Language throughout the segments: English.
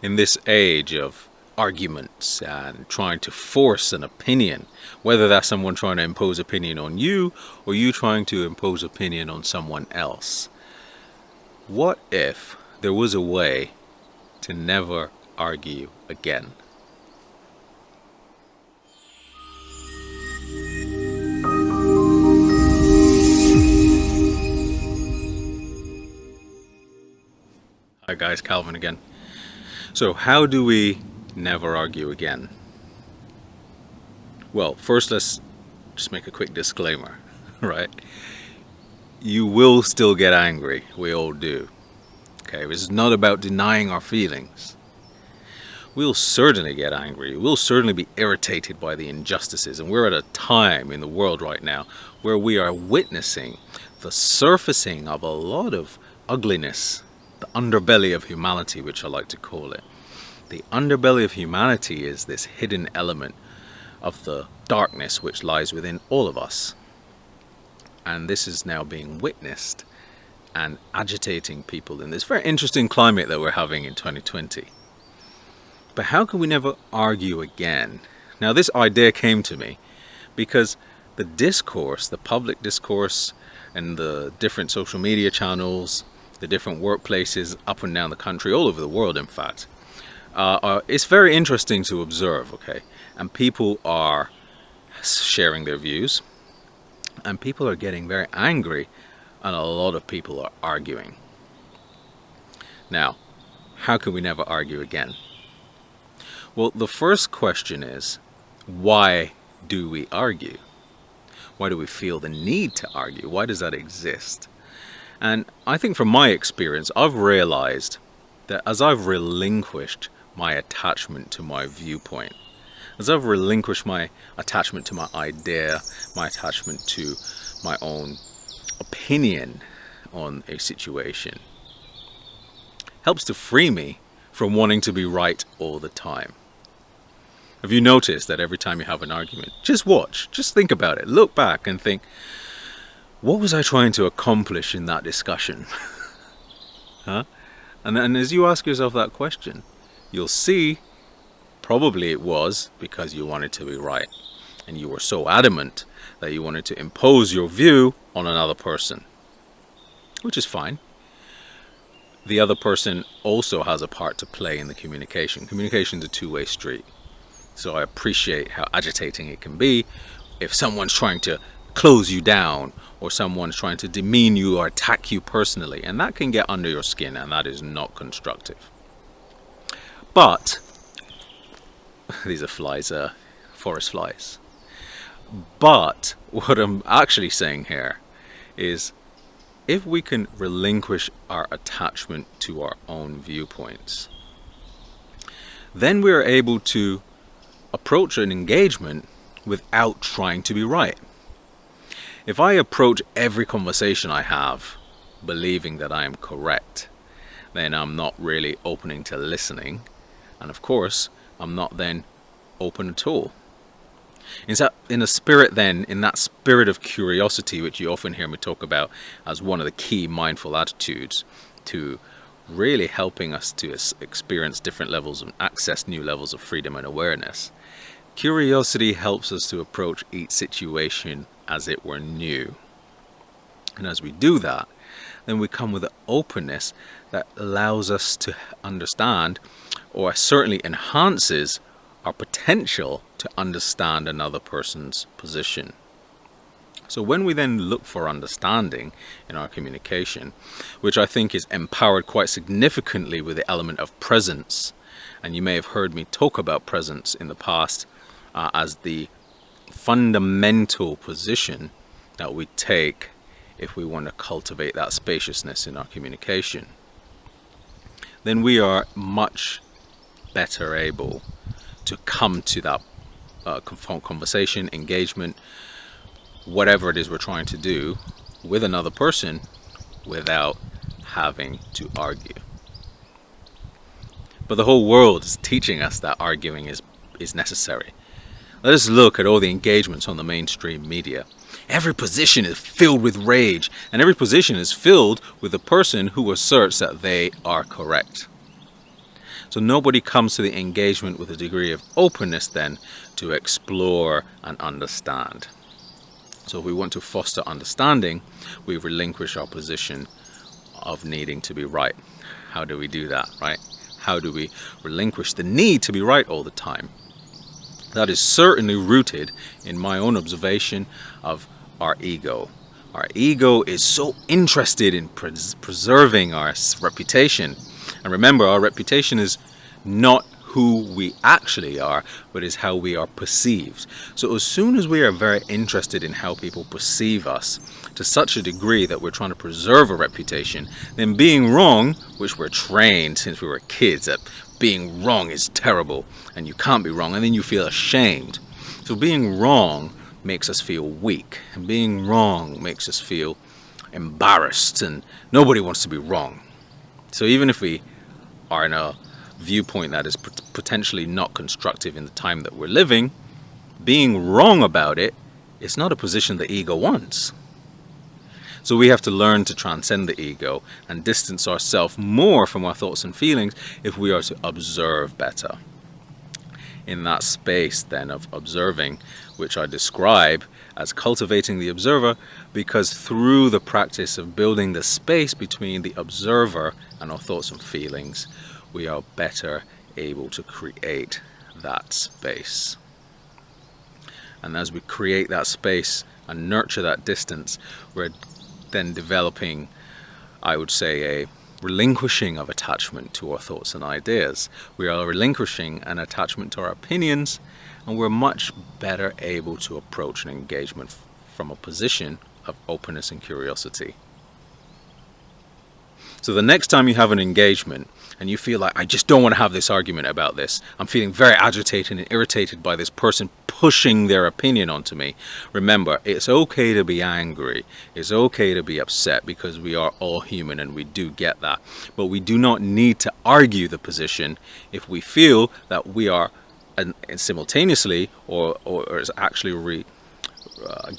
In this age of arguments and trying to force an opinion, whether that's someone trying to impose opinion on you or you trying to impose opinion on someone else, what if there was a way to never argue again? Hi guys, Calvin again. So how do we never argue again? Well, first let's just make a quick disclaimer, right? You will still get angry, we all do. Okay, this is not about denying our feelings. We'll certainly get angry, we'll certainly be irritated by the injustices, and we're at a time in the world right now where we are witnessing the surfacing of a lot of ugliness, the underbelly of humanity, which I like to call it. The underbelly of humanity is this hidden element of the darkness which lies within all of us. And this is now being witnessed and agitating people in this very interesting climate that we're having in 2020. But how can we never argue again? Now, this idea came to me because the discourse, the public discourse, and the different social media channels, the different workplaces up and down the country, all over the world in fact, it's very interesting to observe, okay? And people are sharing their views, and people are getting very angry, and a lot of people are arguing. Now, how can we never argue again? Well, the first question is, why do we argue? Why do we feel the need to argue? Why does that exist? And I think from my experience, I've realized that as I've relinquished my attachment to my viewpoint, as I've relinquished my attachment to my idea, my attachment to my own opinion on a situation, helps to free me from wanting to be right all the time. Have you noticed that every time you have an argument, just watch, just think about it, look back and think, what was I trying to accomplish in that discussion? Huh? And as you ask yourself that question, you'll see probably it was because you wanted to be right, and you were so adamant that you wanted to impose your view on another person, which is fine. The other person also has a part to play in the communication. Communication is a two-way street. So I appreciate how agitating it can be if someone's trying to close you down or someone's trying to demean you or attack you personally, and that can get under your skin, and that is not constructive. But these are flies, forest flies. But what I'm actually saying here is, if we can relinquish our attachment to our own viewpoints, then we're able to approach an engagement without trying to be right. If I approach every conversation I have believing that I am correct, then I'm not really opening to listening, and of course I'm not then open at all. In that spirit of curiosity, which you often hear me talk about as one of the key mindful attitudes to really helping us to experience different levels and access new levels of freedom and awareness, curiosity helps us to approach each situation as it were new. And as we do that, then we come with an openness that allows us to understand, or certainly enhances our potential to understand another person's position. So when we then look for understanding in our communication, which I think is empowered quite significantly with the element of presence, and you may have heard me talk about presence in the past as the fundamental position that we take if we want to cultivate that spaciousness in our communication, then we are much better able to come to that conversation, engagement, whatever it is we're trying to do with another person without having to argue. But the whole world is teaching us that arguing is necessary. Let us look at all the engagements on the mainstream media. Every position is filled with rage, and every position is filled with a person who asserts that they are correct. So nobody comes to the engagement with a degree of openness then to explore and understand. So if we want to foster understanding, we relinquish our position of needing to be right. How do we do that, right? How do we relinquish the need to be right all the time? That is certainly rooted in my own observation of our ego. Our ego is so interested in preserving our reputation. And remember, our reputation is not who we actually are, but is how we are perceived. So as soon as we are very interested in how people perceive us, to such a degree that we're trying to preserve a reputation, then being wrong, which we're trained since we were kids that being wrong is terrible and you can't be wrong, and then you feel ashamed. So being wrong makes us feel weak, and being wrong makes us feel embarrassed, and nobody wants to be wrong. So even if we are in a viewpoint that is potentially not constructive in the time that we're living, being wrong about it is not a position the ego wants. So we have to learn to transcend the ego and distance ourselves more from our thoughts and feelings if we are to observe better. In that space then of observing, which I describe as cultivating the observer, because through the practice of building the space between the observer and our thoughts and feelings, we are better able to create that space. And as we create that space and nurture that distance, we're then developing, I would say, a relinquishing of attachment to our thoughts and ideas. We are relinquishing an attachment to our opinions, and we're much better able to approach an engagement from a position of openness and curiosity. So the next time you have an engagement and you feel like, I just don't want to have this argument about this, I'm feeling very agitated and irritated by this person pushing their opinion onto me, remember, it's okay to be angry, it's okay to be upset, because we are all human and we do get that. But we do not need to argue the position if we feel that we are simultaneously or is actually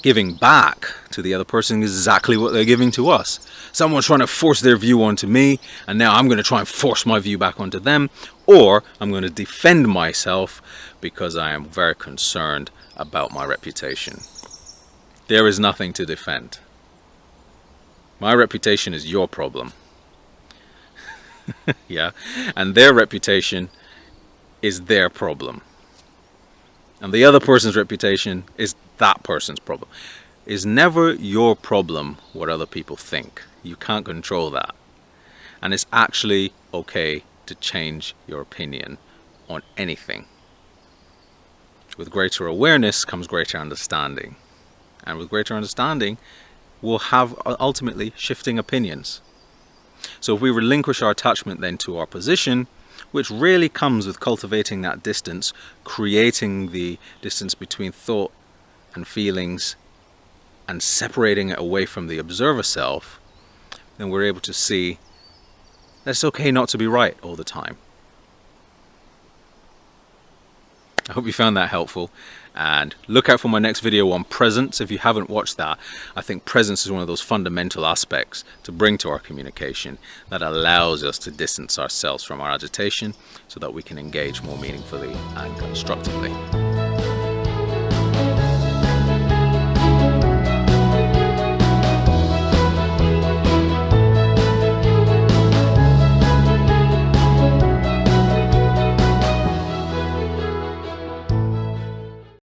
giving back to the other person exactly what they're giving to us. Someone's trying to force their view onto me, and now I'm going to try and force my view back onto them, or I'm going to defend myself because I am very concerned about my reputation. There is nothing to defend. My reputation is your problem. Yeah, and their reputation is their problem. And the other person's reputation is that person's problem. It's never your problem what other people think. You can't control that. And it's actually okay to change your opinion on anything. With greater awareness comes greater understanding. And with greater understanding, we'll have ultimately shifting opinions. So if we relinquish our attachment then to our position, which really comes with cultivating that distance, creating the distance between thought and feelings and separating it away from the observer self, then we're able to see that it's okay not to be right all the time. I hope you found that helpful, and look out for my next video on presence. If you haven't watched that, I think presence is one of those fundamental aspects to bring to our communication that allows us to distance ourselves from our agitation so that we can engage more meaningfully and constructively.